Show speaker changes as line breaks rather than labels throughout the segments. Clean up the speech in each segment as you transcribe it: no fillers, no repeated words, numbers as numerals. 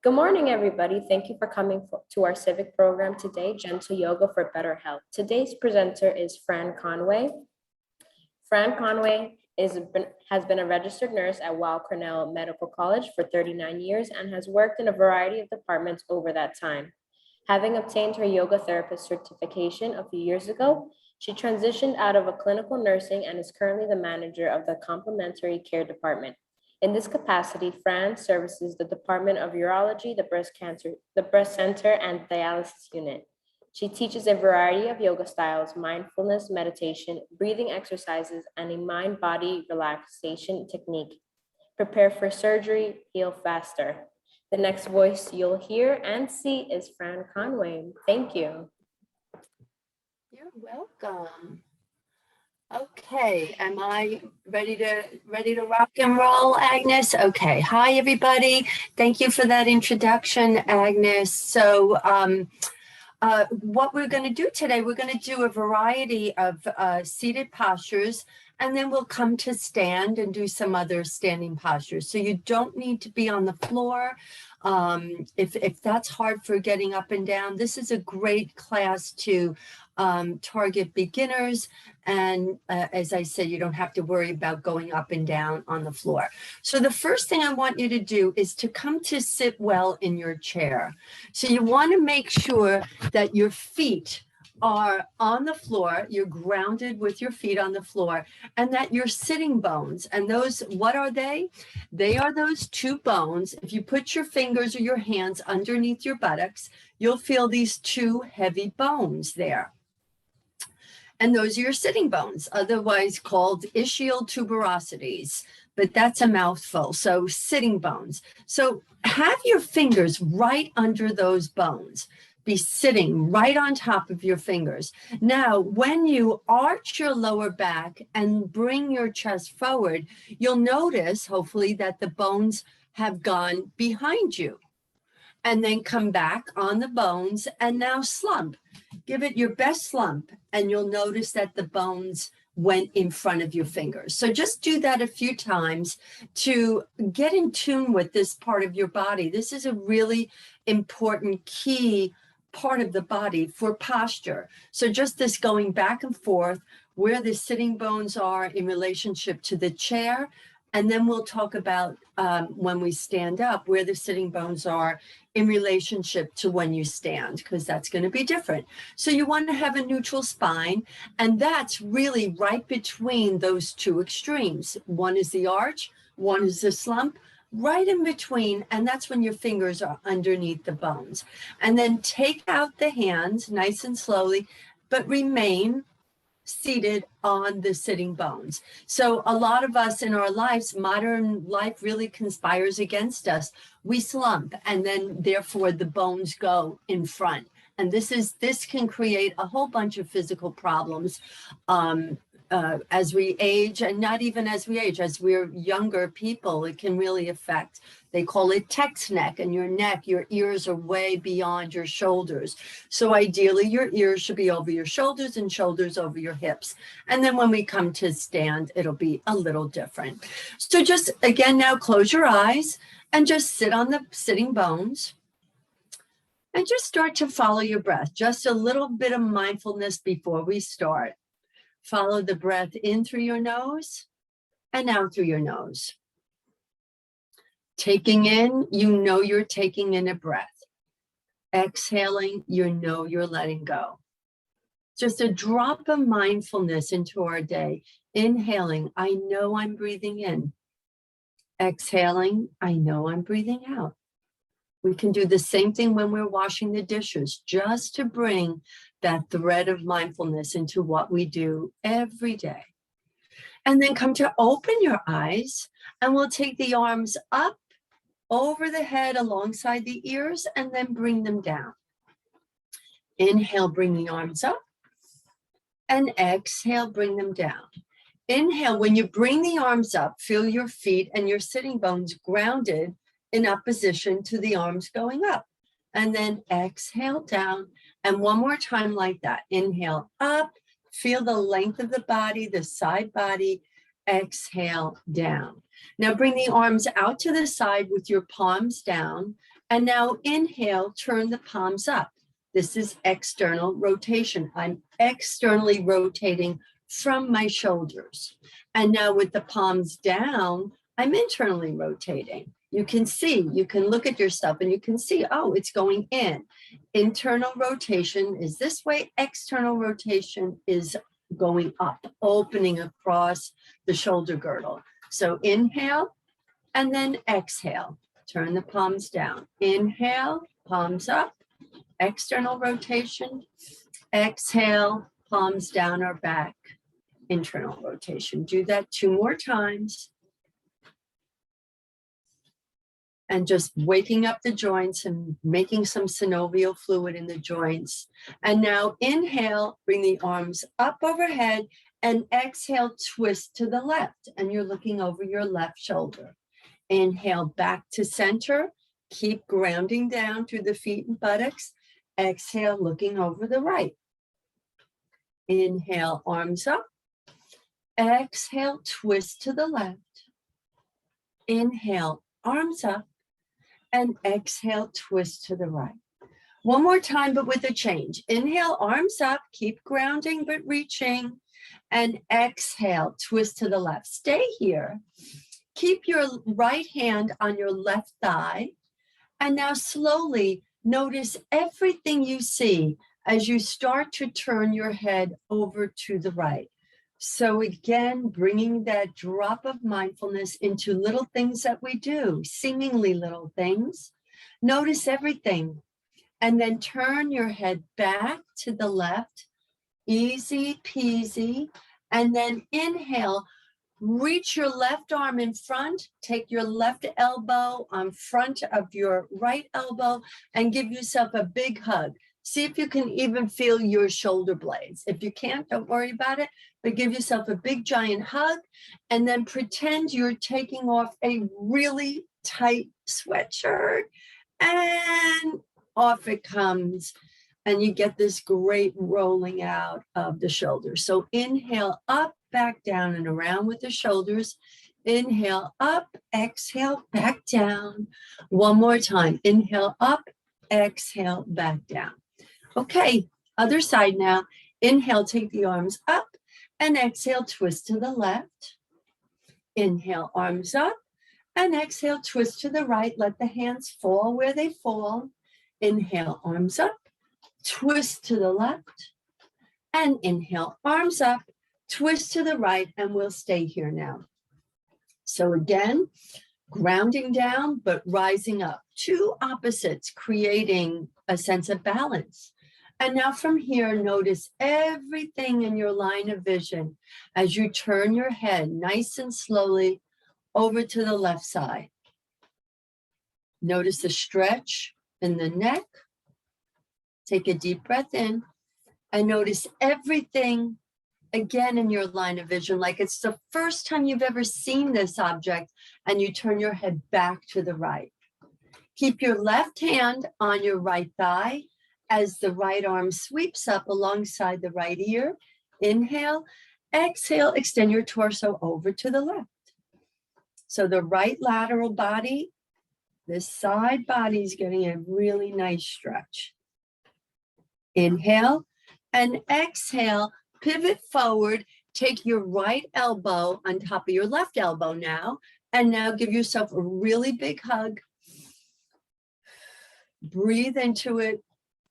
Good morning, everybody. Thank you for coming to our civic program today, Gentle Yoga for Better Health. Today's presenter is Fran Conway. Fran Conway has been a registered nurse at Weill Cornell Medical College for 39 years and has worked in a variety of departments over that time. Having obtained her yoga therapist certification a few years ago, she transitioned out of a clinical nursing and is currently the manager of the complementary care department. In this capacity, Fran services the Department of Urology, the Breast Center, and Dialysis Unit. She teaches a variety of yoga styles, mindfulness, meditation, breathing exercises, and a mind-body relaxation technique. Prepare for surgery, heal faster. The next voice you'll hear and see is Fran Conway. Thank you.
You're welcome. Okay, am I ready to rock and roll, Agnes? Okay, hi everybody. Thank you for that introduction, Agnes. So what we're going to do today, we're going to do a variety of seated postures, and then we'll come to stand and do some other standing postures. So you don't need to be on the floor. If that's hard for getting up and down, this is a great class to target beginners. And as I said, you don't have to worry about going up and down on the floor. So the first thing I want you to do is to come to sit well in your chair. So you want to make sure that your feet are on the floor, you're grounded with your feet on the floor, and that your sitting bones, and those, what are they? They are those two bones. If you put your fingers or your hands underneath your buttocks, you'll feel these two heavy bones there. And those are your sitting bones, otherwise called ischial tuberosities, but that's a mouthful. So sitting bones. So have your fingers right under those bones. Be sitting right on top of your fingers. Now, when you arch your lower back and bring your chest forward, you'll notice, hopefully, that the bones have gone behind you. And then come back on the bones and now slump. Give it your best slump, and you'll notice that the bones went in front of your fingers. So just do that a few times to get in tune with this part of your body. This is a really important key part of the body for posture. So just this going back and forth where the sitting bones are in relationship to the chair. And then we'll talk about when we stand up, where the sitting bones are in relationship to when you stand, because that's going to be different. So you want to have a neutral spine, and that's really right between those two extremes. One is the arch, one is the slump, right in between, and that's when your fingers are underneath the bones. And then take out the hands nice and slowly, but remain seated on the sitting bones. So a lot of us in our lives, modern life really conspires against us. We slump, and then therefore the bones go in front. And this can create a whole bunch of physical problems as we age, and not even as we age, as we're younger people, it can really affect. They call it text neck, and your neck, your ears are way beyond your shoulders. So ideally, your ears should be over your shoulders and shoulders over your hips. And then when we come to stand, it'll be a little different. So just again, now close your eyes and just sit on the sitting bones. And just start to follow your breath. Just a little bit of mindfulness before we start. Follow the breath in through your nose and out through your nose. Taking in, you know you're taking in a breath. Exhaling, you know you're letting go. Just a drop of mindfulness into our day. Inhaling, I know I'm breathing in. Exhaling, I know I'm breathing out. We can do the same thing when we're washing the dishes, just to bring that thread of mindfulness into what we do every day. And then come to open your eyes, and we'll take the arms up over the head alongside the ears, and then bring them down. Inhale, bring the arms up, and exhale, bring them down. Inhale, when you bring the arms up, feel your feet and your sitting bones grounded in opposition to the arms going up. And then exhale down. And one more time like that. Inhale up, feel the length of the body, the side body. Exhale down. Now bring the arms out to the side with your palms down. And now inhale, turn the palms up. This is external rotation. I'm externally rotating from my shoulders. And now with the palms down, I'm internally rotating. You can see, you can look at yourself and you can see, oh, it's going in. Internal rotation is this way. External rotation is going up, opening across the shoulder girdle. So inhale and then exhale. Turn the palms down. Inhale, palms up, external rotation. Exhale, palms down or back, internal rotation. Do that 2 more times. And just waking up the joints and making some synovial fluid in the joints. And now inhale, bring the arms up overhead, and exhale, twist to the left. And you're looking over your left shoulder. Inhale back to center. Keep grounding down through the feet and buttocks. Exhale, looking over the right. Inhale, arms up. Exhale, twist to the left. Inhale, arms up. And exhale, twist to the right. One more time, but with a change. Inhale, arms up, keep grounding, but reaching. And exhale, twist to the left. Stay here. Keep your right hand on your left thigh. And now slowly notice everything you see as you start to turn your head over to the right. So again, bringing that drop of mindfulness into little things that we do, seemingly little things. Notice everything. And then turn your head back to the left. Easy peasy. And then inhale. Reach your left arm in front. Take your left elbow on front of your right elbow and give yourself a big hug. See if you can even feel your shoulder blades. If you can't, don't worry about it, but give yourself a big giant hug and then pretend you're taking off a really tight sweatshirt and off it comes. And you get this great rolling out of the shoulders. So inhale up, back down and around with the shoulders. Inhale up, exhale, back down. One more time. Inhale up, exhale, back down. Okay, other side now. Inhale, take the arms up and exhale, twist to the left. Inhale, arms up and exhale, twist to the right. Let the hands fall where they fall. Inhale, arms up, twist to the left. And inhale, arms up, twist to the right, and we'll stay here now. So again, grounding down, but rising up. 2 opposites, creating a sense of balance. And now from here, notice everything in your line of vision as you turn your head nice and slowly over to the left side. Notice the stretch in the neck. Take a deep breath in and notice everything again in your line of vision, like it's the first time you've ever seen this object, and you turn your head back to the right. Keep your left hand on your right thigh as the right arm sweeps up alongside the right ear. Inhale, exhale, extend your torso over to the left. So the right lateral body, this side body is getting a really nice stretch. Inhale and exhale, pivot forward, take your right elbow on top of your left elbow now, and now give yourself a really big hug. Breathe into it,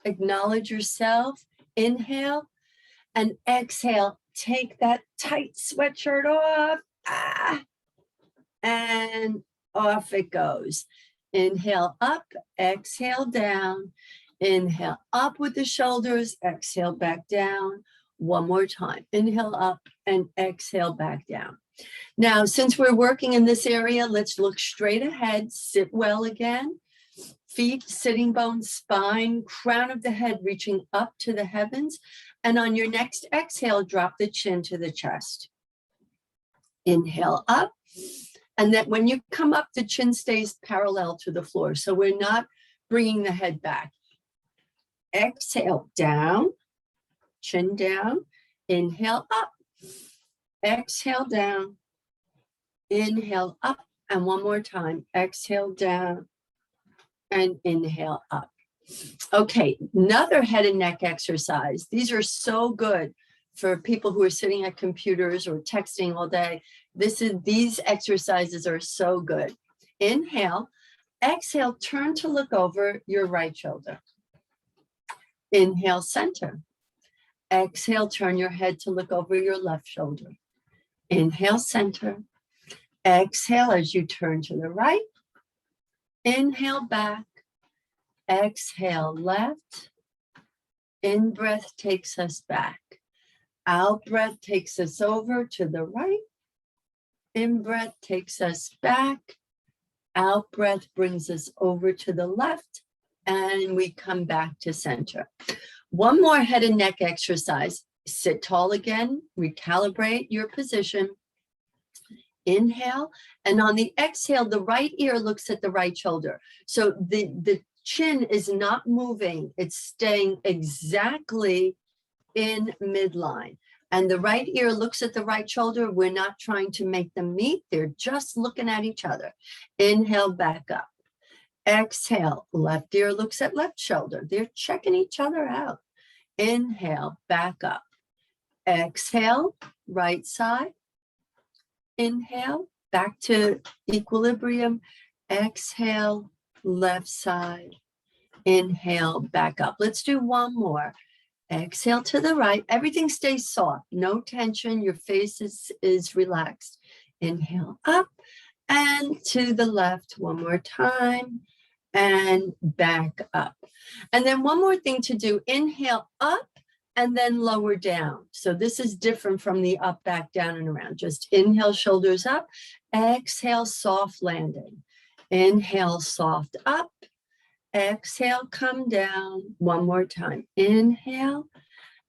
acknowledge yourself. Inhale and exhale, take that tight sweatshirt off, and off it goes. Inhale up, exhale down. Inhale up with the shoulders, exhale back down. One more time. Inhale up and exhale back down. Now, since we're working in this area, let's look straight ahead. Sit well again. Feet, sitting bones, spine, crown of the head reaching up to the heavens. And on your next exhale, drop the chin to the chest. Inhale up. And then when you come up, the chin stays parallel to the floor. So we're not bringing the head back. Exhale down, chin down. Inhale up. Exhale down. Inhale up, and one more time. Exhale down and inhale up. Okay, another head and neck exercise. These are so good for people who are sitting at computers or texting all day. These exercises are so good. Inhale, exhale, turn to look over your right shoulder. Inhale, center. Exhale, turn your head to look over your left shoulder. Inhale, center. Exhale as you turn to the right. Inhale back. Exhale left. In breath takes us back. Out breath takes us over to the right. In breath takes us back. Out breath brings us over to the left. And we come back to center. One more head and neck exercise. Sit tall again. Recalibrate your position. Inhale. And on the exhale, the right ear looks at the right shoulder. So the chin is not moving. It's staying exactly in midline. And the right ear looks at the right shoulder. We're not trying to make them meet. They're just looking at each other. Inhale, back up. Exhale, left ear looks at left shoulder. They're checking each other out. Inhale, back up. Exhale, right side. Inhale, back to equilibrium. Exhale, left side. Inhale, back up. Let's do one more. Exhale to the right. Everything stays soft. No tension. Your face is relaxed. Inhale up and to the left one more time and back up. And then one more thing to do. Inhale up and then lower down. So this is different from the up, back, down, and around. Just inhale, shoulders up. Exhale, soft landing. Inhale, soft up. Exhale, come down. One more time. Inhale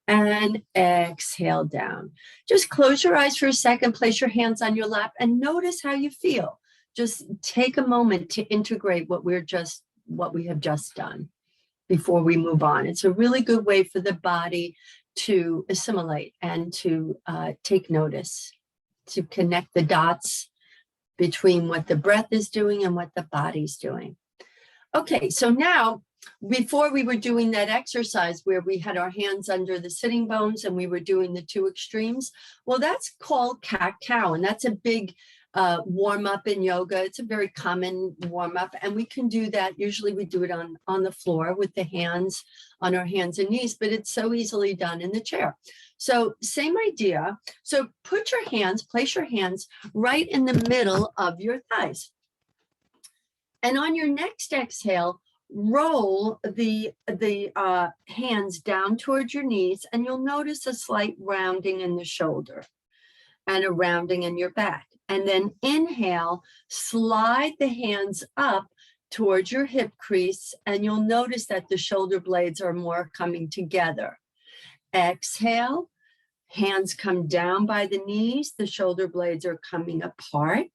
and exhale down. Just close your eyes for a second, place your hands on your lap and notice how you feel. Just take a moment to integrate what we have just done before we move on. It's a really good way for the body to assimilate and to take notice, to connect the dots between what the breath is doing and what the body's doing. Okay, so now, before we were doing that exercise where we had our hands under the sitting bones and we were doing the two extremes, well, that's called cat-cow, and that's a big warm-up in yoga. It's a very common warm-up, and we can do that. Usually we do it on the floor with the hands on our hands and knees, but it's so easily done in the chair. So same idea. So place your hands right in the middle of your thighs. And on your next exhale, roll the hands down towards your knees, and you'll notice a slight rounding in the shoulder and a rounding in your back. And then inhale, slide the hands up towards your hip crease, and you'll notice that the shoulder blades are more coming together. Exhale, hands come down by the knees, the shoulder blades are coming apart.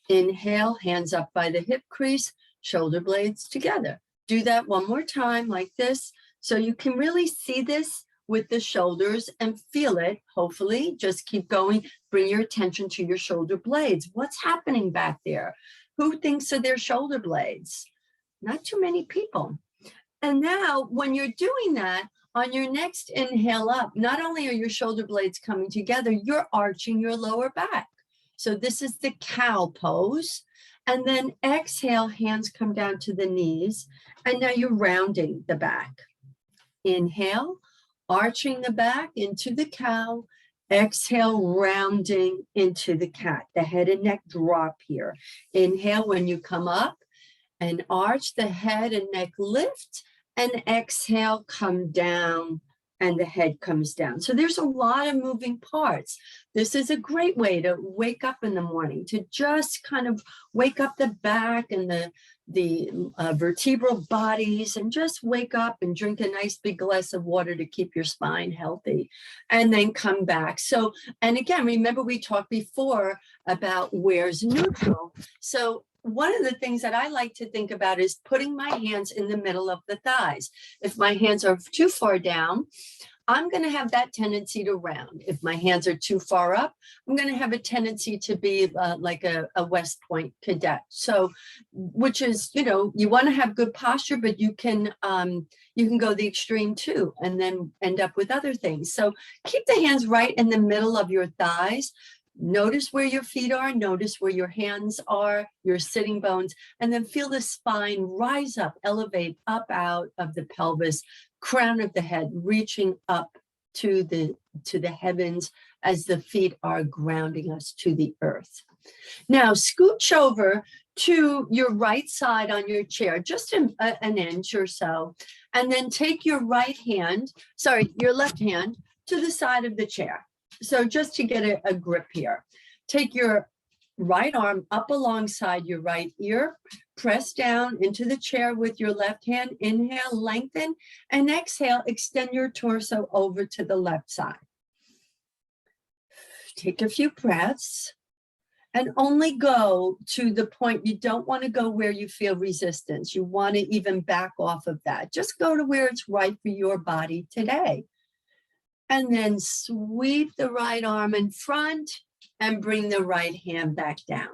Inhale, hands up by the hip crease, shoulder blades together. Do that one more time like this, so you can really see this with the shoulders and feel it, hopefully. Just keep going, bring your attention to your shoulder blades. What's happening back there? Who thinks of their shoulder blades? Not too many people. And now, when you're doing that, on your next inhale up, not only are your shoulder blades coming together, you're arching your lower back. So this is the cow pose. And then exhale, hands come down to the knees. And now you're rounding the back. Inhale, arching the back into the cow. Exhale, rounding into the cat. The head and neck drop here. Inhale when you come up and arch, the head and neck lift. And exhale, come down. And the head comes down. So there's a lot of moving parts. This is a great way to wake up in the morning, to just kind of wake up the back and the vertebral bodies, and just wake up and drink a nice big glass of water to keep your spine healthy, and then come back. So, and again, remember we talked before about where's neutral. So one of the things that I like to think about is putting my hands in the middle of the thighs. If my hands are too far down, I'm going to have that tendency to round. If my hands are too far up, I'm going to have a tendency to be like a West Point cadet. So, which is, you want to have good posture, but you can go the extreme too, and then end up with other things. So keep the hands right in the middle of your thighs. Notice where your feet are, notice where your hands are, your sitting bones, and then feel the spine rise up, elevate up out of the pelvis, crown of the head, reaching up to the heavens as the feet are grounding us to the earth. Now, scooch over to your right side on your chair, just an inch or so, and then take your your left hand to the side of the chair. So just to get a grip here, take your right arm up alongside your right ear, press down into the chair with your left hand, inhale, lengthen, and exhale, extend your torso over to the left side. Take a few breaths and only go to the point. You don't want to go where you feel resistance. You want to even back off of that. Just go to where it's right for your body today. And then sweep the right arm in front and bring the right hand back down.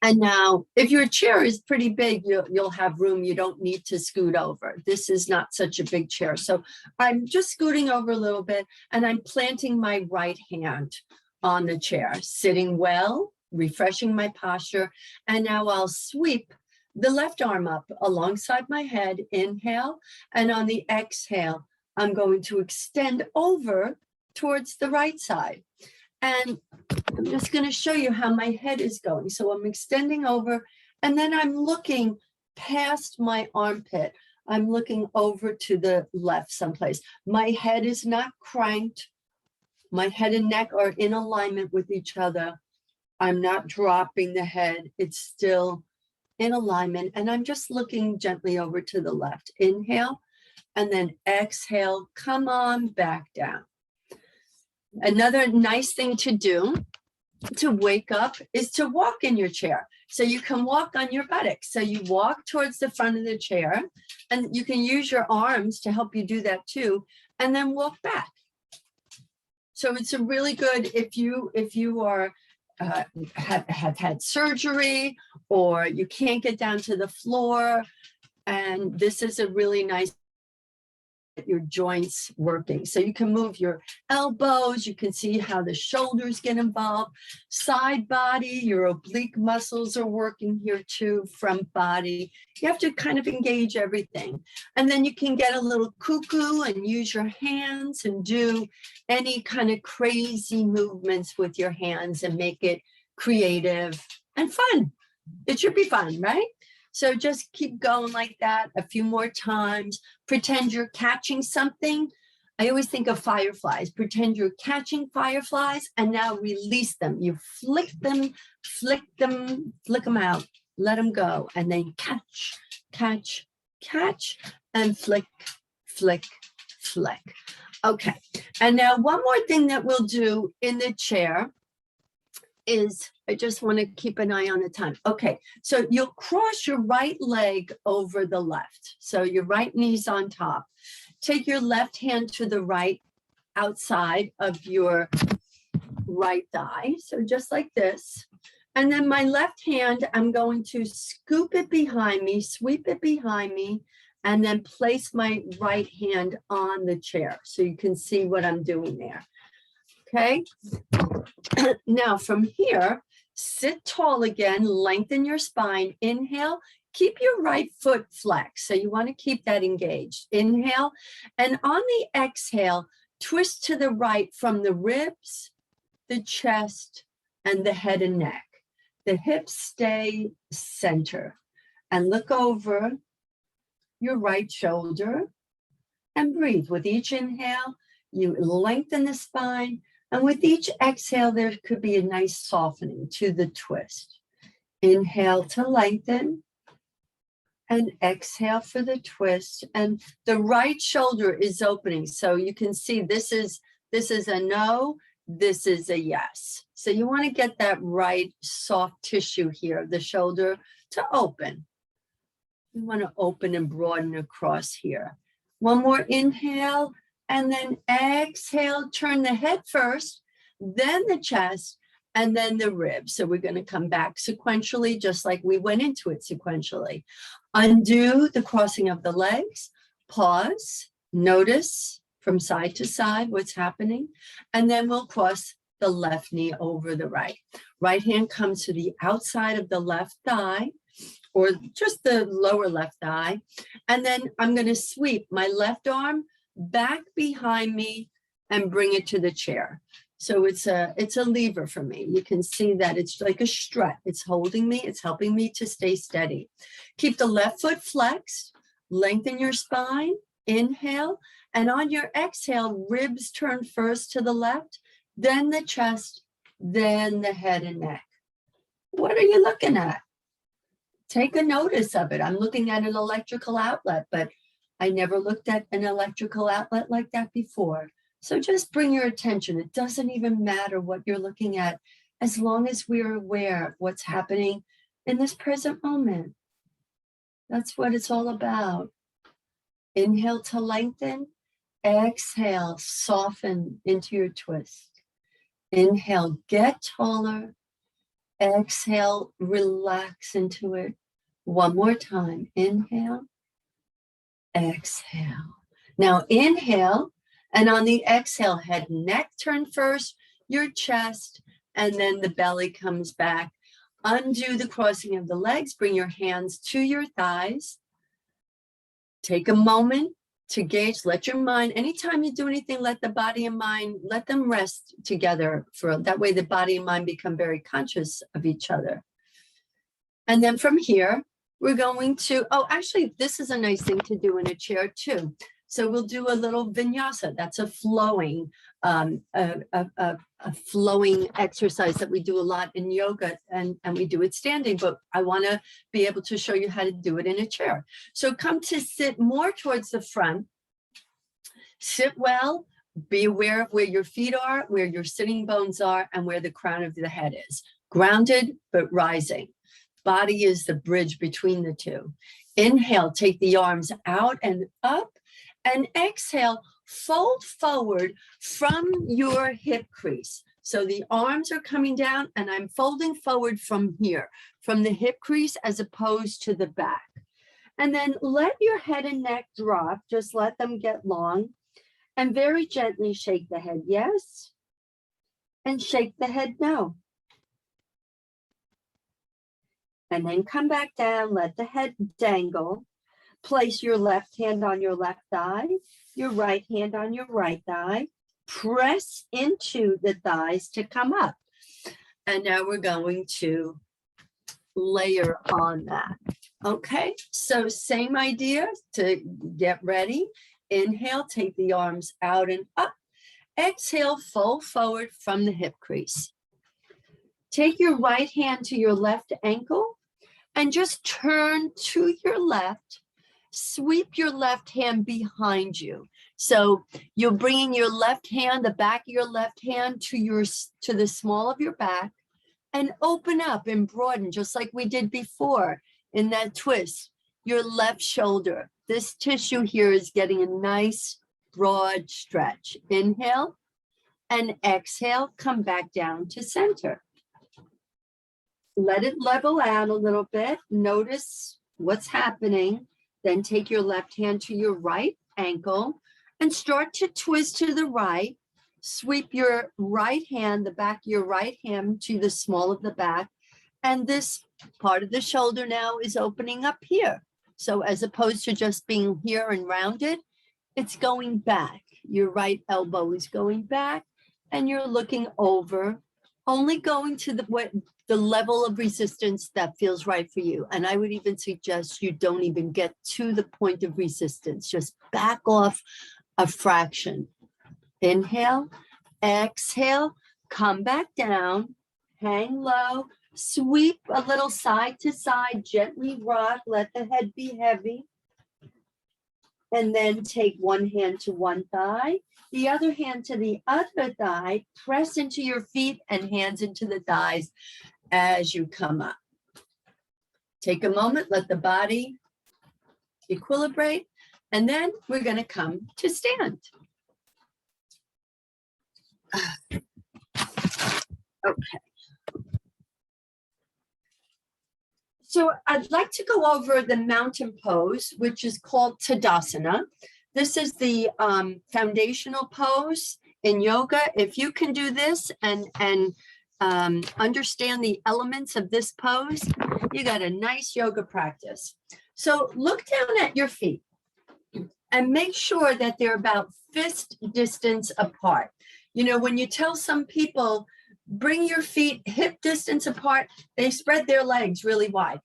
And now, if your chair is pretty big, you'll have room. You don't need to scoot over. This is not such a big chair. So I'm just scooting over a little bit, and I'm planting my right hand on the chair, sitting well, refreshing my posture. And now I'll sweep the left arm up alongside my head, inhale, and on the exhale, I'm going to extend over towards the right side. And I'm just going to show you how my head is going. So I'm extending over, and then I'm looking past my armpit. I'm looking over to the left someplace. My head is not cranked. My head and neck are in alignment with each other. I'm not dropping the head. It's still in alignment. And I'm just looking gently over to the left. Inhale. And then exhale, come on back down. Another nice thing to do to wake up is to walk in your chair. So you can walk on your buttocks. So you walk towards the front of the chair, and you can use your arms to help you do that too, and then walk back. So it's a really good, if you are have had surgery, or you can't get down to the floor, and this is a really nice your joints working. So you can move your elbows, you can see how the shoulders get involved, side body, your oblique muscles are working here too, front body. You have to kind of engage everything. And then you can get a little cuckoo and use your hands and do any kind of crazy movements with your hands and make it creative and fun. It should be fun, right? So just keep going like that a few more times. Pretend you're catching something. I always think of fireflies. Pretend you're catching fireflies, and now release them. You flick them out, let them go, and then catch, and flick. Okay, and now one more thing that we'll do in the chair is, I just want to keep an eye on the time. Okay, so you'll cross your right leg over the left. So your right knee's on top. Take your left hand to the right outside of your right thigh. So just like this. And then my left hand, I'm going to scoop it behind me, sweep it behind me, and then place my right hand on the chair. So you can see what I'm doing there. Okay. Now from here, sit tall again, lengthen your spine, inhale, keep your right foot flexed. So you want to keep that engaged. Inhale, and on the exhale, twist to the right from the ribs, the chest, and the head and neck. The hips stay center, and look over your right shoulder and breathe. With each inhale, you lengthen the spine. And with each exhale, there could be a nice softening to the twist. Inhale to lengthen, and exhale for the twist. And the right shoulder is opening. So you can see this is a no, this is a yes. So you want to get that right soft tissue here of the shoulder to open. You want to open and broaden across here. One more inhale. And then exhale, turn the head first, then the chest, and then the ribs. So we're going to come back sequentially, just like we went into it sequentially. Undo the crossing of the legs, pause, notice from side to side what's happening, and then we'll cross the left knee over the right. Right hand comes to the outside of the left thigh, or just the lower left thigh. And then I'm going to sweep my left arm back behind me and bring it to the chair. So it's a lever for me. You can see that it's like a strut. It's holding me. It's helping me to stay steady. Keep the left foot flexed. Lengthen your spine. Inhale. And on your exhale, ribs turn first to the left, then the chest, then the head and neck. What are you looking at? Take a notice of it. I'm looking at an electrical outlet, but I never looked at an electrical outlet like that before. So just bring your attention. It doesn't even matter what you're looking at, as long as we're aware of what's happening in this present moment. That's what it's all about. Inhale to lengthen. Exhale, soften into your twist. Inhale, get taller. Exhale, relax into it. One more time. Inhale. Exhale. Now inhale, and on the exhale, head and neck turn first, your chest, and then the belly comes back. Undo the crossing of the legs. Bring your hands to your thighs. Take a moment to gauge. Let your mind, anytime you do anything, let the body and mind, let them rest together. That way the body and mind become very conscious of each other. And then from here, we're going to, actually, this is a nice thing to do in a chair too. So we'll do a little vinyasa. That's a flowing, a flowing exercise that we do a lot in yoga, and we do it standing, but I want to be able to show you how to do it in a chair. So come to sit more towards the front. Sit well, be aware of where your feet are, where your sitting bones are, and where the crown of the head is. Grounded, but rising. Body is the bridge between the two. Inhale, take the arms out and up, and exhale, fold forward from your hip crease. So the arms are coming down and I'm folding forward from here, from the hip crease as opposed to the back. And then let your head and neck drop, just let them get long, and very gently shake the head yes, and shake the head no. And then come back down, let the head dangle. Place your left hand on your left thigh, your right hand on your right thigh. Press into the thighs to come up. And now we're going to layer on that. Okay, so same idea to get ready. Inhale, take the arms out and up. Exhale, fold forward from the hip crease. Take your right hand to your left ankle and just turn to your left. Sweep your left hand behind you. So you're bringing your left hand, the back of your left hand to the small of your back, and open up and broaden, just like we did before in that twist. Your left shoulder. This tissue here is getting a nice broad stretch. Inhale and exhale, come back down to center. Let it level out a little bit. Notice what's happening. Then take your left hand to your right ankle and start to twist to the right. Sweep your right hand, the back of your right hand to the small of the back. And this part of the shoulder now is opening up here. So as opposed to just being here and rounded, it's going back. Your right elbow is going back and you're looking over, only going to the level of resistance that feels right for you. And I would even suggest you don't even get to the point of resistance. Just back off a fraction. Inhale, exhale, come back down, hang low, sweep a little side to side, gently rock, let the head be heavy. And then take one hand to one thigh, the other hand to the other thigh, press into your feet and hands into the thighs as you come up. Take a moment, let the body equilibrate, and then we're going to come to stand. Okay. So I'd like to go over the mountain pose, which is called Tadasana. This is the foundational pose in yoga. If you can do this and understand the elements of this pose, you got a nice yoga practice. So look down at your feet and make sure that they're about fist distance apart. You know, when you tell some people, bring your feet hip distance apart, they spread their legs really wide.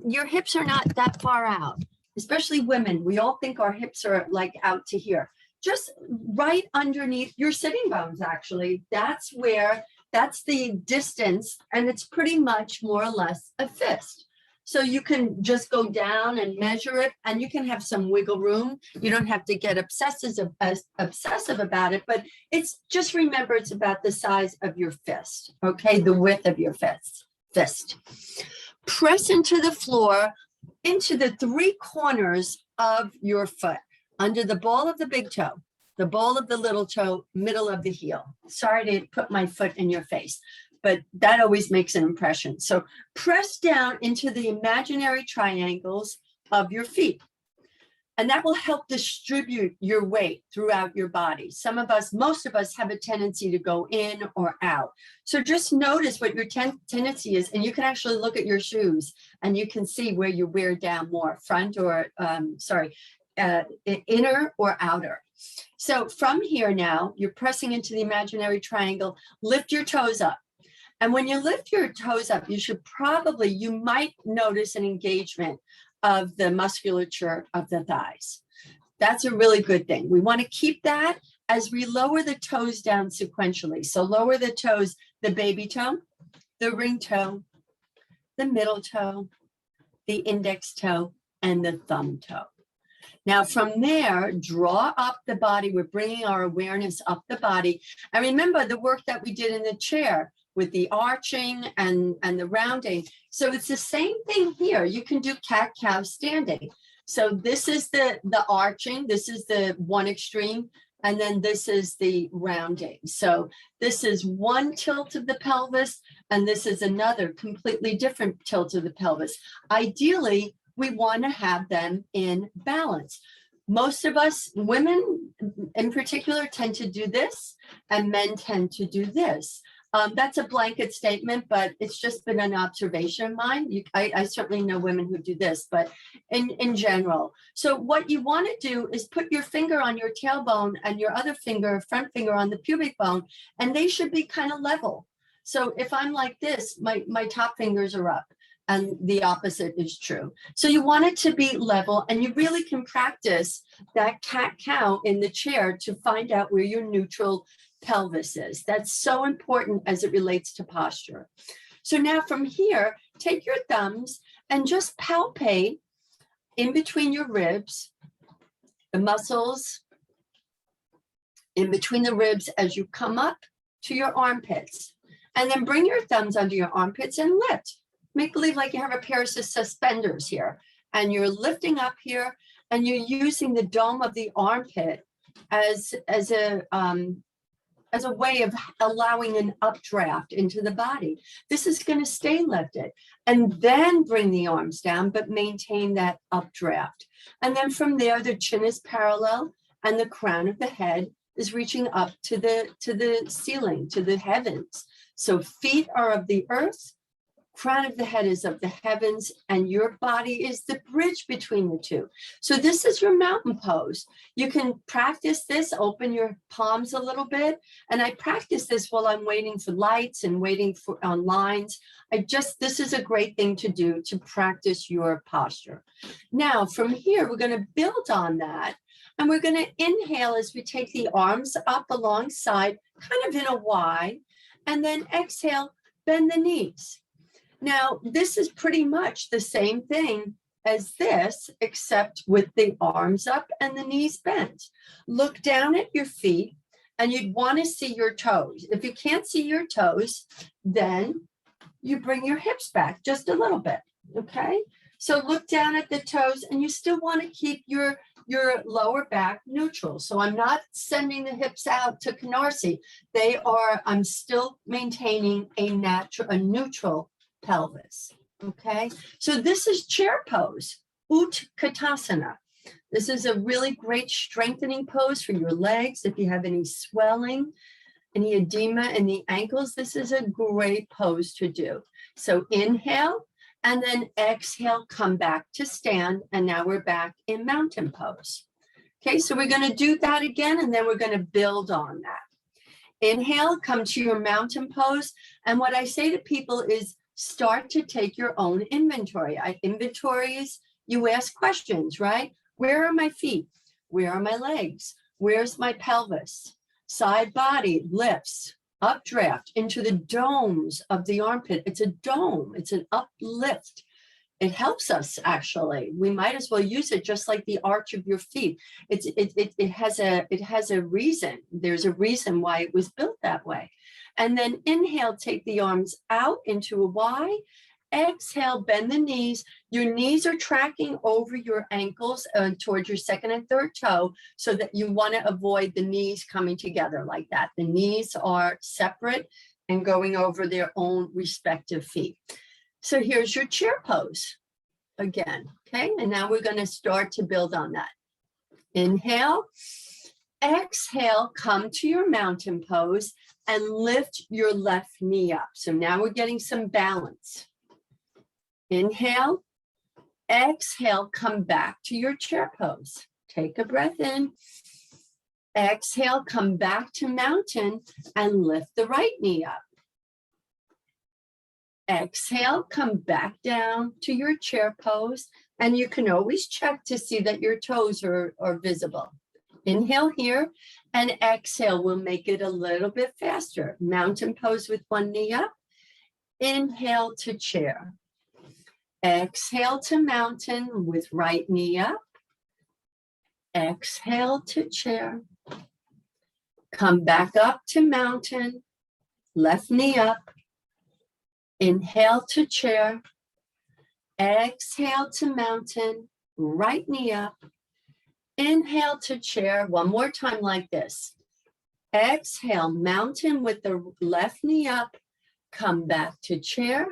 Your hips are not that far out, especially women. We all think our hips are like out to here. Just right underneath your sitting bones, actually. That's the distance, and it's pretty much more or less a fist. So you can just go down and measure it, and you can have some wiggle room. You don't have to get obsessive about it, but it's just remember it's about the size of your fist, okay? The width of your fist. Press into the floor, into the 3 corners of your foot, under the ball of the big toe, the ball of the little toe, middle of the heel. Sorry to put my foot in your face, but that always makes an impression. So press down into the imaginary triangles of your feet. And that will help distribute your weight throughout your body. Most of us have a tendency to go in or out. So just notice what your tendency is, and you can actually look at your shoes and you can see where you wear down more, front or, inner or outer. So from here now, you're pressing into the imaginary triangle, lift your toes up. And when you lift your toes up, you might notice an engagement of the musculature of the thighs. That's a really good thing. We want to keep that as we lower the toes down sequentially. So lower the toes, the baby toe, the ring toe, the middle toe, the index toe, and the thumb toe. Now from there, draw up the body. We're bringing our awareness up the body. And remember the work that we did in the chair with the arching and the rounding. So it's the same thing here. You can do cat-cow standing. So this is the arching. This is the one extreme. And then this is the rounding. So this is one tilt of the pelvis. And this is another completely different tilt of the pelvis. Ideally, we want to have them in balance. Most of us, women in particular, tend to do this, and men tend to do this. That's a blanket statement, but it's just been an observation of mine. I certainly know women who do this, but in general. So what you want to do is put your finger on your tailbone and your other finger, front finger on the pubic bone, and they should be kind of level. So if I'm like this, my top fingers are up. And the opposite is true. So you want it to be level, and you really can practice that cat-cow in the chair to find out where your neutral pelvis is. That's so important as it relates to posture. So now from here, take your thumbs and just palpate in between your ribs, the muscles in between the ribs as you come up to your armpits. And then bring your thumbs under your armpits and lift. Make believe like you have a pair of suspenders here, and you're lifting up here, and you're using the dome of the armpit as a way of allowing an updraft into the body. This is going to stay lifted, and then bring the arms down, but maintain that updraft. And then from there, the chin is parallel, and the crown of the head is reaching up to the ceiling, to the heavens. So feet are of the earth. Crown of the head is of the heavens, and your body is the bridge between the two. So this is your mountain pose. You can practice this, open your palms a little bit. And I practice this while I'm waiting for lights and waiting on lines. This is a great thing to do to practice your posture. Now from here, we're going to build on that. And we're going to inhale as we take the arms up alongside, kind of in a Y, and then exhale, bend the knees. Now, this is pretty much the same thing as this, except with the arms up and the knees bent. Look down at your feet, and you'd want to see your toes. If you can't see your toes, then you bring your hips back just a little bit, okay? So look down at the toes, and you still want to keep your your lower back neutral. So I'm not sending the hips out to Canarsie. I'm still maintaining a neutral pelvis. Okay, so this is chair pose, Utkatasana. This is a really great strengthening pose for your legs. If you have any swelling, any edema in the ankles, this is a great pose to do. So inhale, and then exhale, come back to stand. And now we're back in mountain pose. Okay, so we're going to do that again, and then we're going to build on that. Inhale, come to your mountain pose. And what I say to people is start to take your own inventory. Inventories, you ask questions, right? Where are my feet? Where are my legs? Where's my pelvis? Side body lifts, updraft into the domes of the armpit. It's a dome, it's an uplift. It helps us actually. We might as well use it just like the arch of your feet. It has a reason. There's a reason why it was built that way. And then inhale, take the arms out into a Y. Exhale, bend the knees. Your knees are tracking over your ankles towards your second and third toe, so that you want to avoid the knees coming together like that. The knees are separate and going over their own respective feet. So here's your chair pose again, okay? And now we're going to start to build on that. Inhale, exhale, come to your mountain pose and lift your left knee up. So now we're getting some balance. Inhale, exhale, come back to your chair pose. Take a breath in. Exhale, come back to mountain and lift the right knee up. Exhale, come back down to your chair pose, and you can always check to see that your toes are visible. Inhale here, and exhale. We'll make it a little bit faster. Mountain pose with one knee up. Inhale to chair. Exhale to mountain with right knee up. Exhale to chair. Come back up to mountain, left knee up. Inhale to chair. Exhale to mountain, right knee up. Inhale to chair. One more time like this. Exhale, mountain with the left knee up. Come back to chair.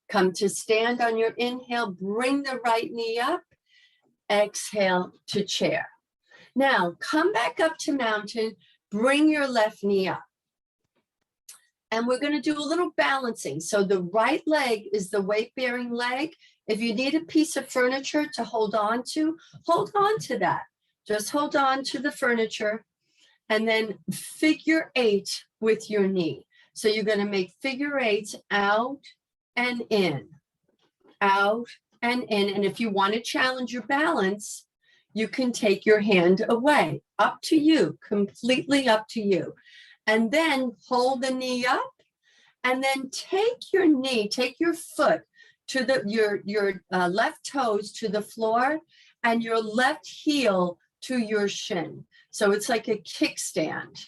Come to stand on your inhale. Bring the right knee up. Exhale to chair. Now, come back up to mountain. Bring your left knee up. And we're going to do a little balancing. So the right leg is the weight-bearing leg. If you need a piece of furniture to hold on to that. Just hold on to the furniture and then figure 8 with your knee. So you're going to make figure 8s out and in, out and in. And if you want to challenge your balance, you can take your hand away. Up to you, completely up to you. And then hold the knee up, and then take your knee, take your foot to your left toes to the floor, and your left heel to your shin. So it's like a kickstand.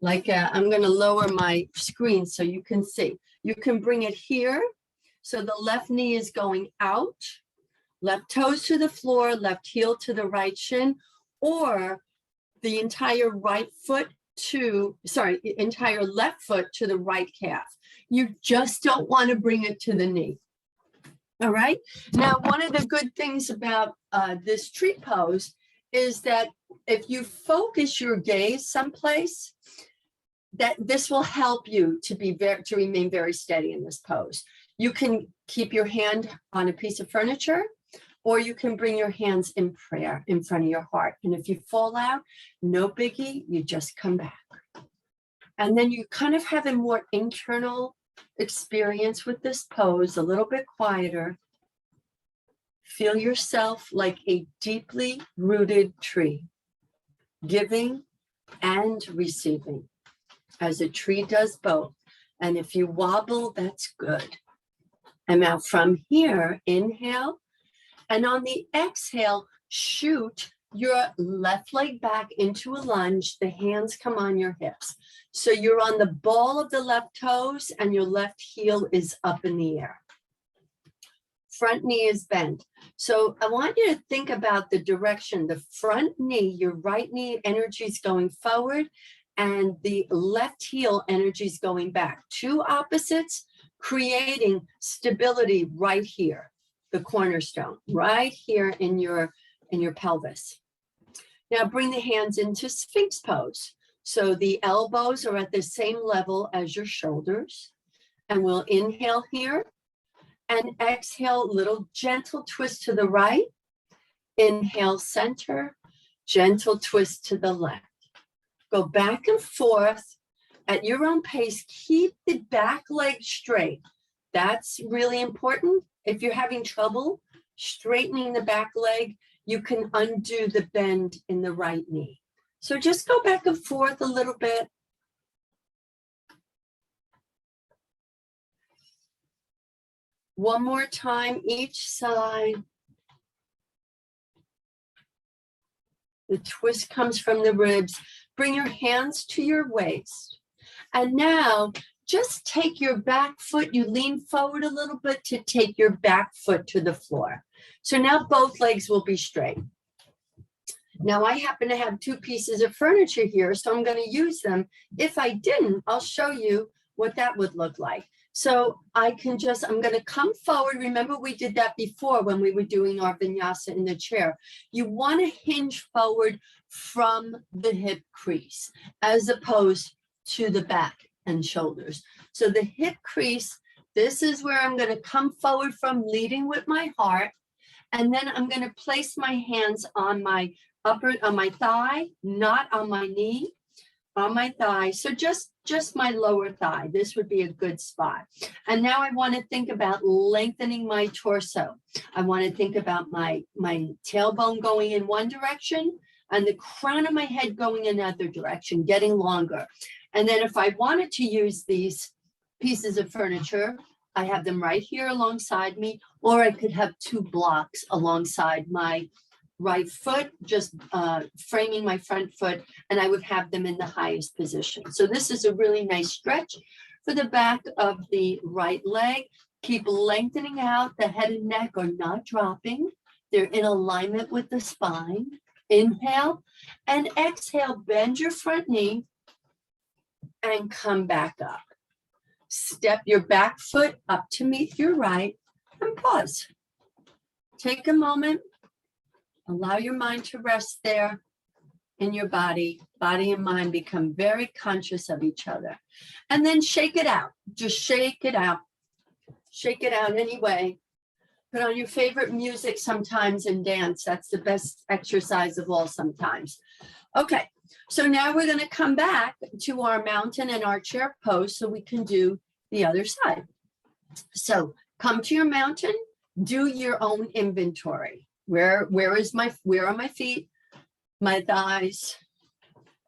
I'm going to lower my screen so you can see. You can bring it here. So the left knee is going out, left toes to the floor, left heel to the right shin, or the entire entire left foot to the right calf. You just don't want to bring it to the knee. All right. Now, one of the good things about this tree pose is that if you focus your gaze someplace, that this will help you to remain very steady in this pose. You can keep your hand on a piece of furniture, or you can bring your hands in prayer in front of your heart. And if you fall out, no biggie, you just come back. And then you kind of have a more internal experience with this pose, a little bit quieter. Feel yourself like a deeply rooted tree, giving and receiving, as a tree does both. And if you wobble, that's good. And now from here, inhale. And on the exhale, shoot your left leg back into a lunge. The hands come on your hips. So you're on the ball of the left toes and your left heel is up in the air. front knee is bent. So I want you to think about the direction, the front knee, your right knee energy is going forward and the left heel energy is going back. Two opposites creating stability right here, the cornerstone, right here in your pelvis. Now bring the hands into Sphinx pose. So the elbows are at the same level as your shoulders. And we'll inhale here and exhale, little gentle twist to the right. Inhale, center, gentle twist to the left. Go back and forth at your own pace. Keep the back leg straight. That's really important. If you're having trouble straightening the back leg, you can undo the bend in the right knee. So just go back and forth a little bit. One more time, each side. The twist comes from the ribs. Bring your hands to your waist. And now just take your back foot, you lean forward a little bit to take your back foot to the floor. So now both legs will be straight. Now I happen to have two pieces of furniture here, so I'm going to use them. If I didn't, I'll show you what that would look like. So I'm going to come forward. Remember, we did that before when we were doing our vinyasa in the chair. You want to hinge forward from the hip crease as opposed to the back and shoulders. So the hip crease, this is where I'm going to come forward from, leading with my heart. And then I'm going to place my hands on my thigh, not on my knee, on my thigh. So just my lower thigh. This would be a good spot. And now I want to think about lengthening my torso. I want to think about my tailbone going in one direction and the crown of my head going another direction, getting longer. And then if I wanted to use these pieces of furniture, I have them right here alongside me, or I could have two blocks alongside my right foot, just framing my front foot, and I would have them in the highest position. So this is a really nice stretch for the back of the right leg. Keep lengthening out. The head and neck are not dropping. They're in alignment with the spine. Inhale and exhale. Bend your front knee and come back up. Step your back foot up to meet your right and pause. Take a moment. Allow your mind to rest there in your body. Body and mind become very conscious of each other. And then shake it out. Just shake it out. Shake it out anyway. Put on your favorite music sometimes and dance. That's the best exercise of all sometimes. Okay, so now we're going to come back to our mountain and our chair pose so we can do the other side. So come to your mountain, do your own inventory. Where are my feet, my thighs,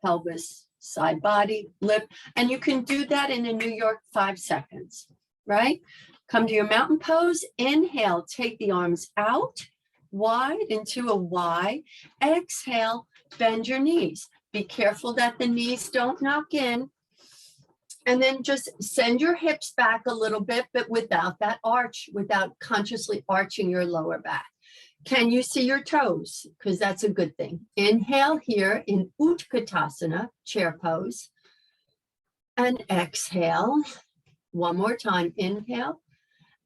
pelvis, side body, lip, and you can do that in a New York 5 seconds, right? Come to your mountain pose, inhale, take the arms out, wide into a Y, exhale, bend your knees. Be careful that the knees don't knock in, and then just send your hips back a little bit, but without that arch, without consciously arching your lower back. Can you see your toes? Because that's a good thing. Inhale here in Utkatasana, chair pose. And exhale. One more time. Inhale.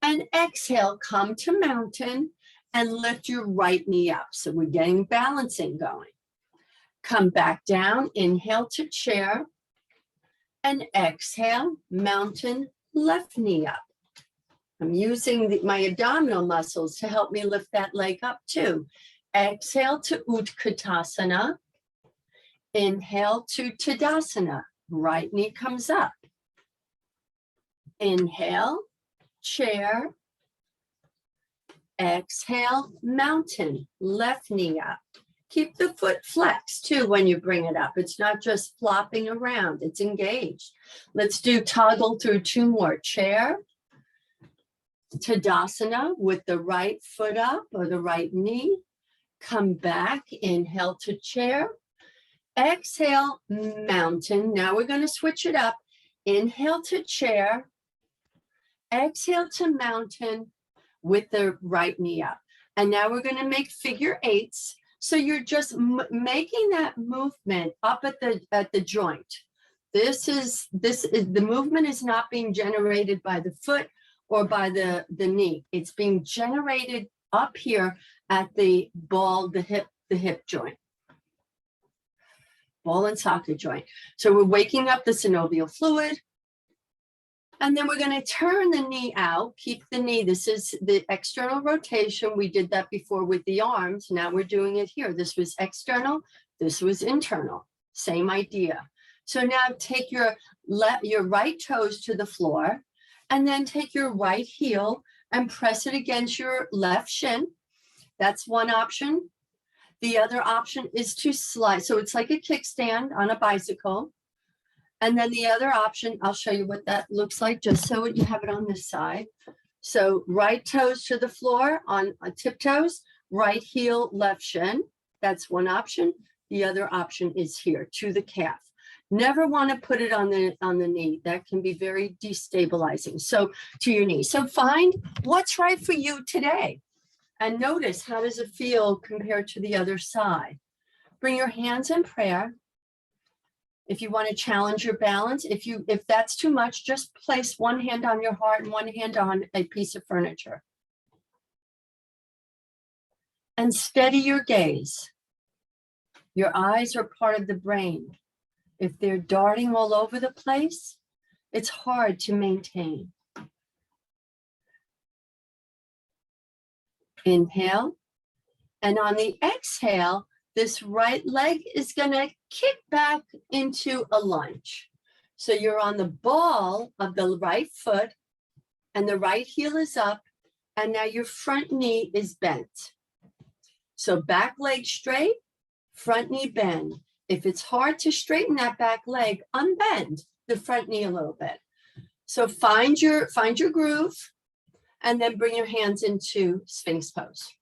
And exhale. Come to mountain and lift your right knee up. So we're getting balancing going. Come back down. Inhale to chair. And exhale. Mountain, left knee up. I'm using my abdominal muscles to help me lift that leg up too. Exhale to Utkatasana. Inhale to Tadasana. Right knee comes up. Inhale, chair. Exhale, mountain. Left knee up. Keep the foot flexed too when you bring it up. It's not just flopping around. It's engaged. Let's do toggle through 2 more. Chair. Tadasana with the right foot up or the right knee. Come back, inhale to chair. Exhale, mountain. Now we're going to switch it up. Inhale to chair. Exhale to mountain. with the right knee up. And now we're going to make figure eights. So you're just making that movement up at the joint. The movement is not being generated by the foot or by the knee. It's being generated up here at the ball, the hip joint, ball and socket joint. So we're waking up the synovial fluid. And then we're going to turn the knee out, keep the knee. This is the external rotation. We did that before with the arms. Now we're doing it here. This was external. This was internal. Same idea. So now take your right toes to the floor, and then take your right heel and press it against your left shin. That's one option. The other option is to slide. So it's like a kickstand on a bicycle. And then the other option, I'll show you what that looks like, just so you have it on this side. So right toes to the floor on tiptoes, right heel, left shin. That's one option. The other option is here to the calf. Never want to put it on the knee. That can be very destabilizing. So to your knee. So find what's right for you today. And notice, how does it feel compared to the other side? Bring your hands in prayer. If you want to challenge your balance, if that's too much, just place one hand on your heart and one hand on a piece of furniture. And steady your gaze. Your eyes are part of the brain. If they're darting all over the place, it's hard to maintain. Inhale. And on the exhale, this right leg is going to kick back into a lunge. So you're on the ball of the right foot and the right heel is up, and now your front knee is bent. So back leg straight, front knee bend. If it's hard to straighten that back leg, unbend the front knee a little bit. So find your groove, and then bring your hands into Sphinx pose.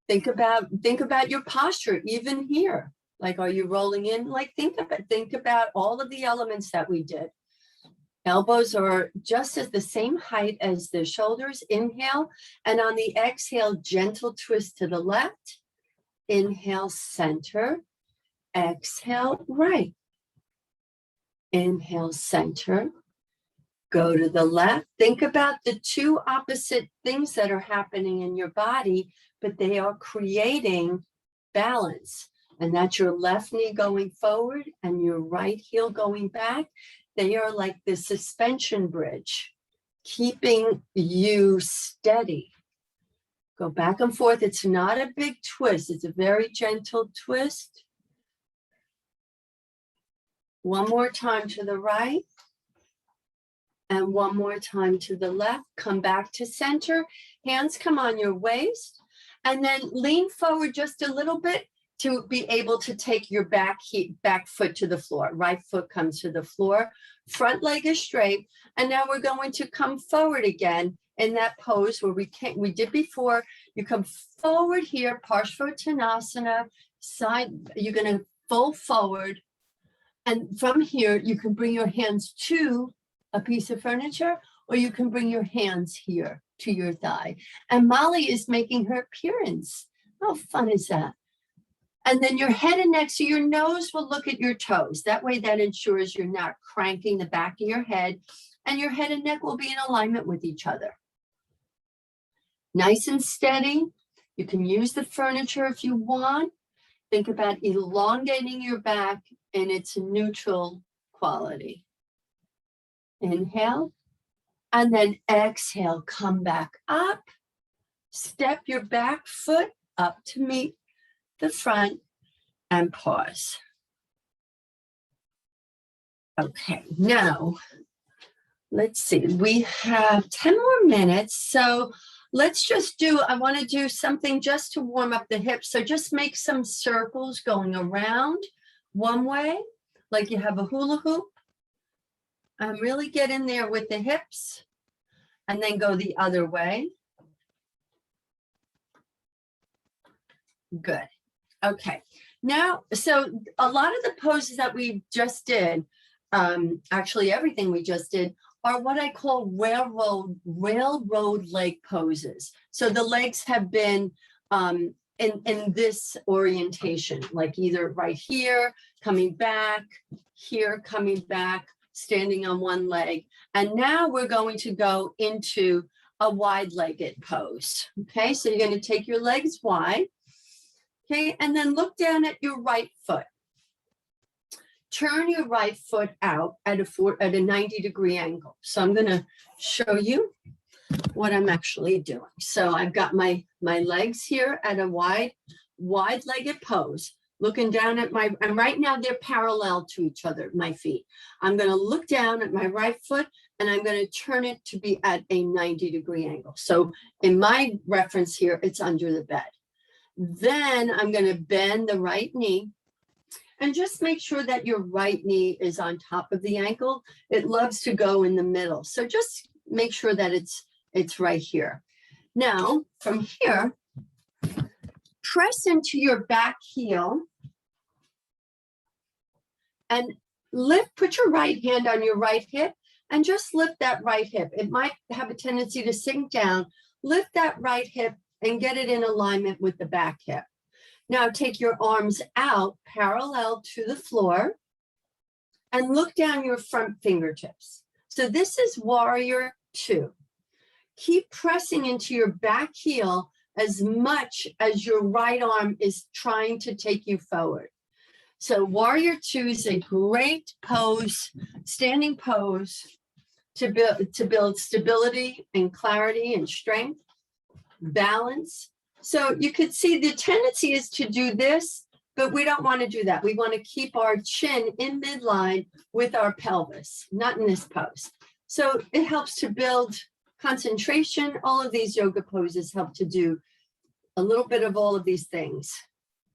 Think about your posture, even here. Like, are you rolling in? Like, think about all of the elements that we did. Elbows are just at the same height as the shoulders. Inhale, and on the exhale, gentle twist to the left. Inhale, center. Exhale, right. Inhale, center. Go to the left. Think about the two opposite things that are happening in your body, but they are creating balance. And that's your left knee going forward and your right heel going back. They are like the suspension bridge, keeping you steady. Go back and forth. It's not a big twist. It's a very gentle twist. One more time to the right. And one more time to the left. Come back to center. Hands come on your waist. And then lean forward just a little bit to be able to take your back foot to the floor. Right foot comes to the floor. Front leg is straight. And now we're going to come forward again in that pose where we did before. You come forward here, Parshvottanasana, side. You're going to fold forward. And from here, you can bring your hands to a piece of furniture, or you can bring your hands here to your thigh. And Molly is making her appearance. How fun is that? And then your head and neck, so your nose will look at your toes. That way that ensures you're not cranking the back of your head, and your head and neck will be in alignment with each other. Nice and steady. You can use the furniture if you want. Think about elongating your back in its neutral quality. Inhale, and then exhale, come back up. Step your back foot up to meet the front and pause. Okay, now let's see, we have 10 more minutes. So let's just I want to do something just to warm up the hips. So just make some circles going around one way, like you have a hula hoop. Really get in there with the hips, and then go the other way. Good. Okay. Now, so a lot of the poses that we just did, actually everything we just did, are what I call railroad leg poses. So the legs have been in this orientation, like either right here, coming back, here, coming back, standing on one leg. And now we're going to go into a wide-legged pose. Okay, so you're going to take your legs wide. Okay, and then look down at your right foot. Turn your right foot out at a 90-degree angle. So I'm going to show you what I'm actually doing. So I've got my legs here at a wide-legged pose, looking down at and right now they're parallel to each other, my feet. I'm going to look down at my right foot and I'm going to turn it to be at a 90-degree angle. So in my reference here, it's under the bed. Then I'm going to bend the right knee. And just make sure that your right knee is on top of the ankle. It loves to go in the middle. So just make sure that it's right here. Now, from here, press into your back heel and put your right hand on your right hip and just lift that right hip. It might have a tendency to sink down. Lift that right hip and get it in alignment with the back hip. Now take your arms out parallel to the floor and look down your front fingertips. So this is warrior 2. Keep pressing into your back heel as much as your right arm is trying to take you forward. So warrior 2 is a great pose, standing pose to build stability and clarity and strength, balance. So you could see the tendency is to do this, but we don't want to do that. We want to keep our chin in midline with our pelvis, not in this pose. So it helps to build concentration. All of these yoga poses help to do a little bit of all of these things.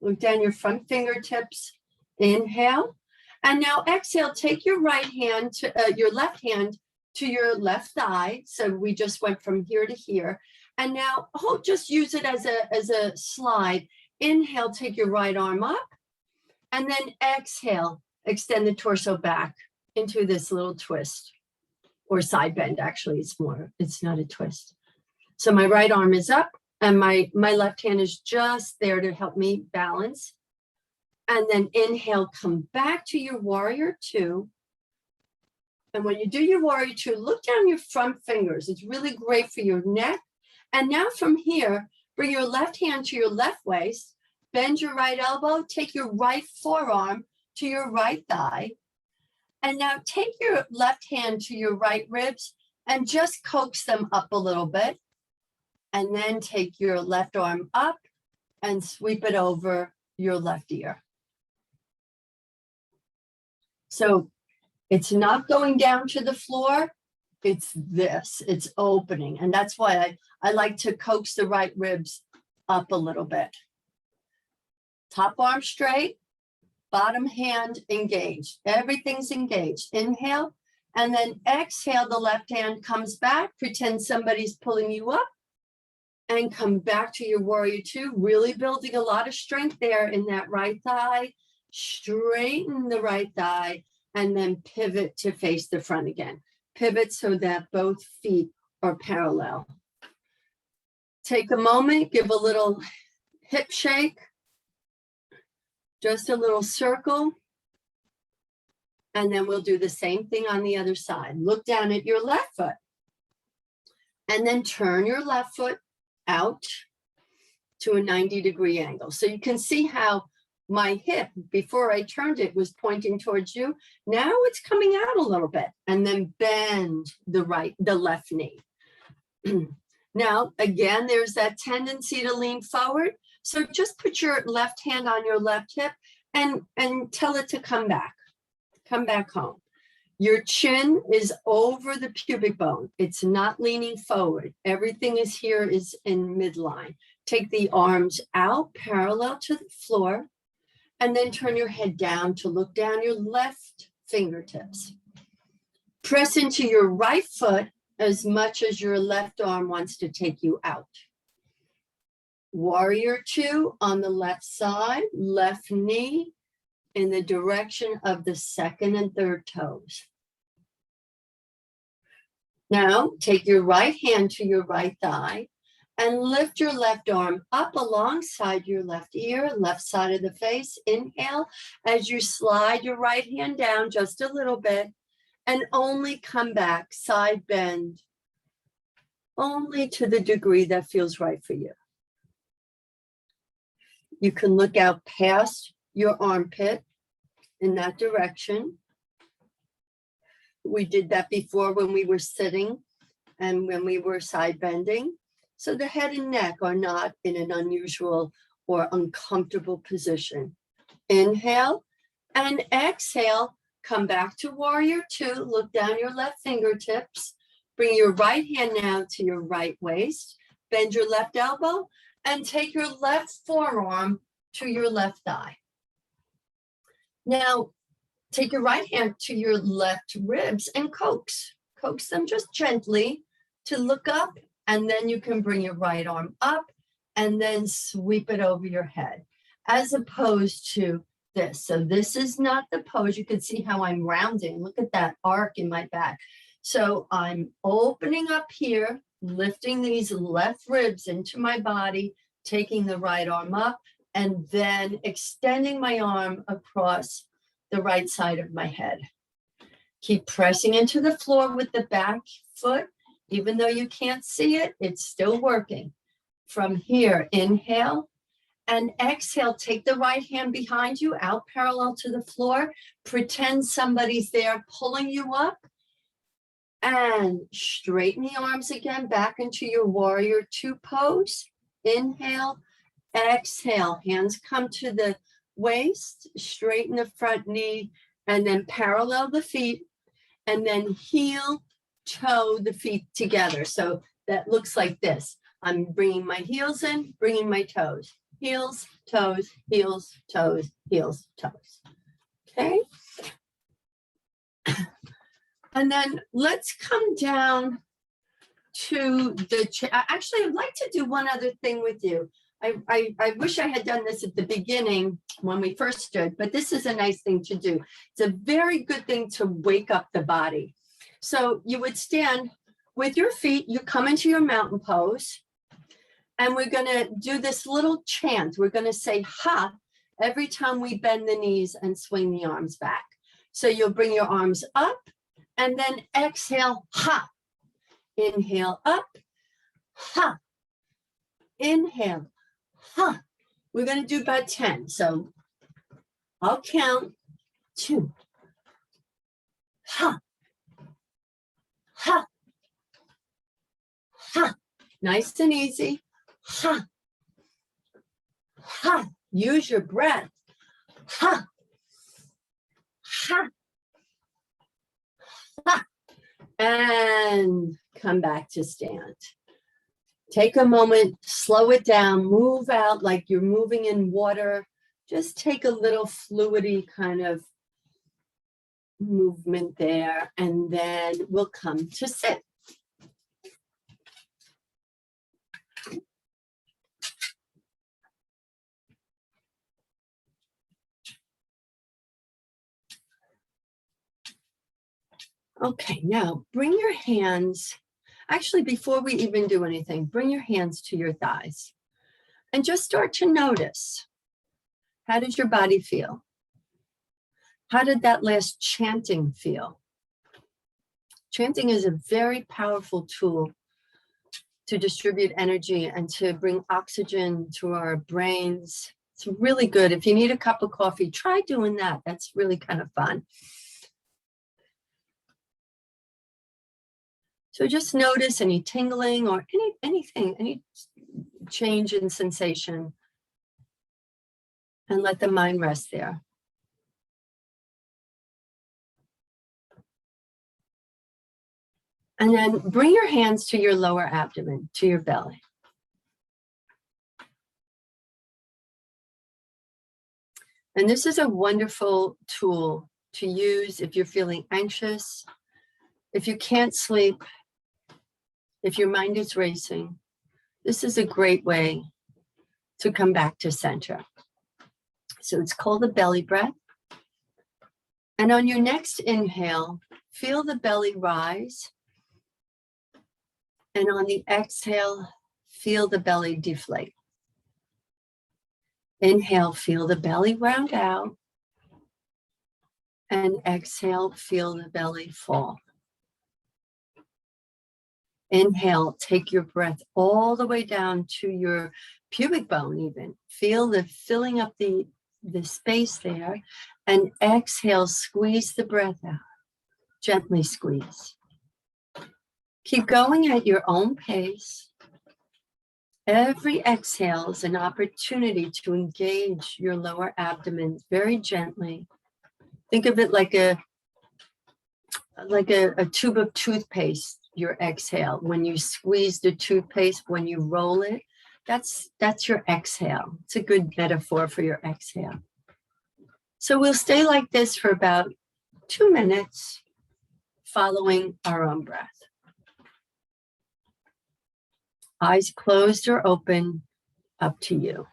Look down your front fingertips, inhale. And now exhale, take your right hand to your left hand to your left thigh. So we just went from here to here. And now just use it as a slide. Inhale, take your right arm up. And then exhale, extend the torso back into this little twist or side bend. Actually, it's not a twist. So my right arm is up and my left hand is just there to help me balance. And then inhale, come back to your warrior 2. And when you do your warrior 2, look down your front fingers. It's really great for your neck. And now from here, bring your left hand to your left waist, bend your right elbow, take your right forearm to your right thigh. And now take your left hand to your right ribs and just coax them up a little bit. And then take your left arm up and sweep it over your left ear. So it's not going down to the floor. It's this, it's opening. And that's why I like to coax the right ribs up a little bit. Top arm straight, bottom hand engaged. Everything's engaged. Inhale, and then exhale, the left hand comes back. Pretend somebody's pulling you up and come back to your warrior 2, really building a lot of strength there in that right thigh. Straighten the right thigh and then pivot to face the front again. Pivot so that both feet are parallel. Take a moment, give a little hip shake, just a little circle, and then we'll do the same thing on the other side. Look down at your left foot, and then turn your left foot out to a 90-degree angle. So you can see how my hip, before I turned it, was pointing towards you. Now it's coming out a little bit, and then bend the left knee. Now, again, there's that tendency to lean forward. So just put your left hand on your left hip and tell it to come back home. Your chin is over the pubic bone. It's not leaning forward. Everything is in midline. Take the arms out parallel to the floor. And then turn your head down to look down your left fingertips. Press into your right foot as much as your left arm wants to take you out. Warrior 2 on the left side, left knee in the direction of the second and third toes. Now take your right hand to your right thigh and lift your left arm up alongside your left ear, left side of the face. Inhale as you slide your right hand down just a little bit and only come back, side bend, only to the degree that feels right for you. You can look out past your armpit in that direction. We did that before when we were sitting and when we were side bending. So the head and neck are not in an unusual or uncomfortable position. Inhale and exhale. Come back to warrior two. Look down your left fingertips. Bring your right hand now to your right waist. Bend your left elbow and take your left forearm to your left thigh. Now, take your right hand to your left ribs and coax them just gently to look up, and then you can bring your right arm up and then sweep it over your head, as opposed to this. So this is not the pose. You can see how I'm rounding. Look at that arc in my back. So I'm opening up here, lifting these left ribs into my body, taking the right arm up, and then extending my arm across the right side of my head. Keep pressing into the floor with the back foot. Even though you can't see it, it's still working. From here, inhale and exhale. Take the right hand behind you, out parallel to the floor. Pretend somebody's there pulling you up. And straighten the arms again back into your warrior two pose. Inhale, exhale. Hands come to the waist, straighten the front knee, and then parallel the feet, and then heel, toe the feet together. So that looks like this. I'm bringing my heels in, bringing my toes. Heels, toes, heels, toes, heels, toes. Okay. And then let's come down to the chair. Actually, I'd like to do one other thing with you. I wish I had done this at the beginning when we first stood, but this is a nice thing to do. It's a very good thing to wake up the body. So you would stand with your feet, you come into your mountain pose, and we're going to do this little chant. We're going to say ha every time we bend the knees and swing the arms back. So you'll bring your arms up and then exhale, ha. Inhale up, ha. Inhale, ha. We're going to do about 10. So I'll count 2. Ha. Ha. Ha. Nice and easy. Ha. Ha. Use your breath. Ha. Ha. Ha. And come back to stand. Take a moment, slow it down, move out like you're moving in water. Just take a little fluidy kind of movement there, and then we'll come to sit. Okay, now bring your hands, actually before we even do anything, bring your hands to your thighs and just start to notice. How does your body feel? How did that last chanting feel? Chanting is a very powerful tool to distribute energy and to bring oxygen to our brains. It's really good. If you need a cup of coffee, try doing that. That's really kind of fun. So just notice any tingling or anything, any change in sensation, and let the mind rest there. And then bring your hands to your lower abdomen, to your belly. And this is a wonderful tool to use if you're feeling anxious, if you can't sleep, if your mind is racing. This is a great way to come back to center. So it's called the belly breath. And on your next inhale, feel the belly rise. And on the exhale, feel the belly deflate. Inhale, feel the belly round out. And exhale, feel the belly fall. Inhale, take your breath all the way down to your pubic bone even. Feel the filling up the space there. And exhale, squeeze the breath out. Gently squeeze. Keep going at your own pace. Every exhale is an opportunity to engage your lower abdomen very gently. Think of it like a tube of toothpaste, your exhale. When you squeeze the toothpaste, when you roll it, that's your exhale. It's a good metaphor for your exhale. So we'll stay like this for about 2 minutes, following our own breath. Eyes closed or open, up to you.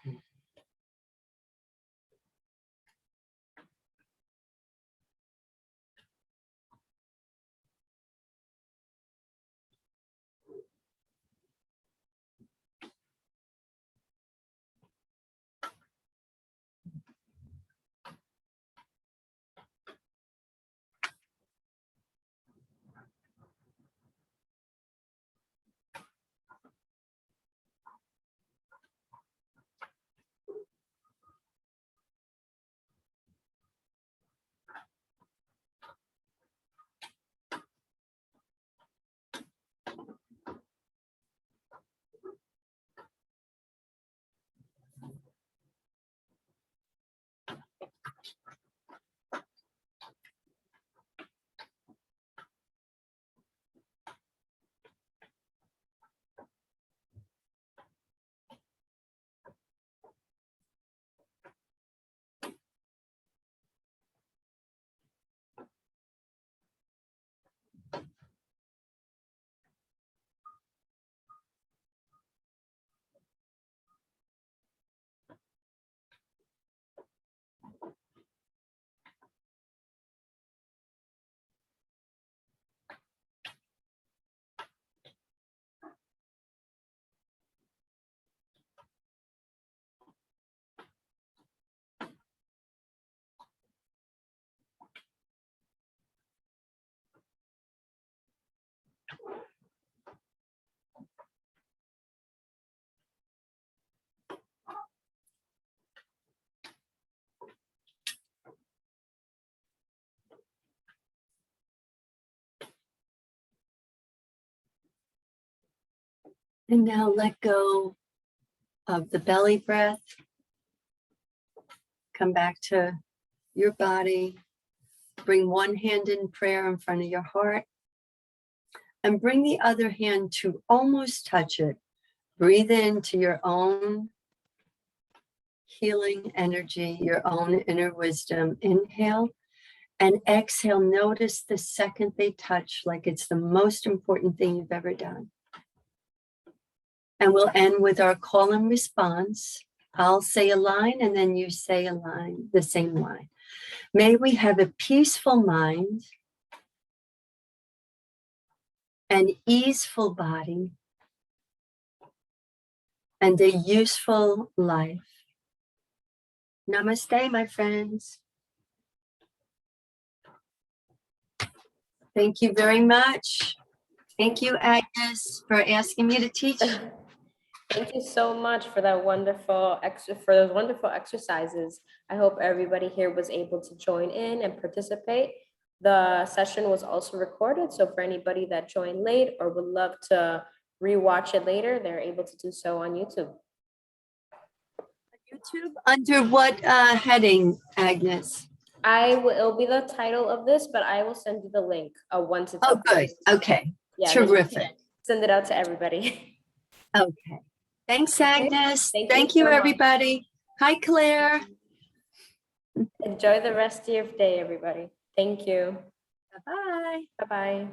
And now let go of the belly breath. Come back to your body. Bring one hand in prayer in front of your heart. And bring the other hand to almost touch it. Breathe into your own healing energy, your own inner wisdom. Inhale and exhale. Notice the second they touch, like it's the most important thing you've ever done. And we'll end with our call and response. I'll say a line and then you say a line, the same line. May we have a peaceful mind, an easeful body, and a useful life. Namaste, my friends. Thank you very much. Thank you, Agnes, for asking me to teach.
Thank you so much for that for those wonderful exercises. I hope everybody here was able to join in and participate. The session was also recorded, so for anybody that joined late or would love to rewatch it later, they're able to do so on YouTube.
YouTube under what heading, Agnes?
It'll be the title of this, but I will send you the link once it's
Oh, good. Okay.
Yeah, then you can
terrific.
Send it out to everybody.
Okay. Thanks, Agnes.
Thank you
Thank you,
so much.
everybody. Hi, Claire.
Enjoy the rest of your day, everybody. Thank you.
Bye-bye.
Bye-bye.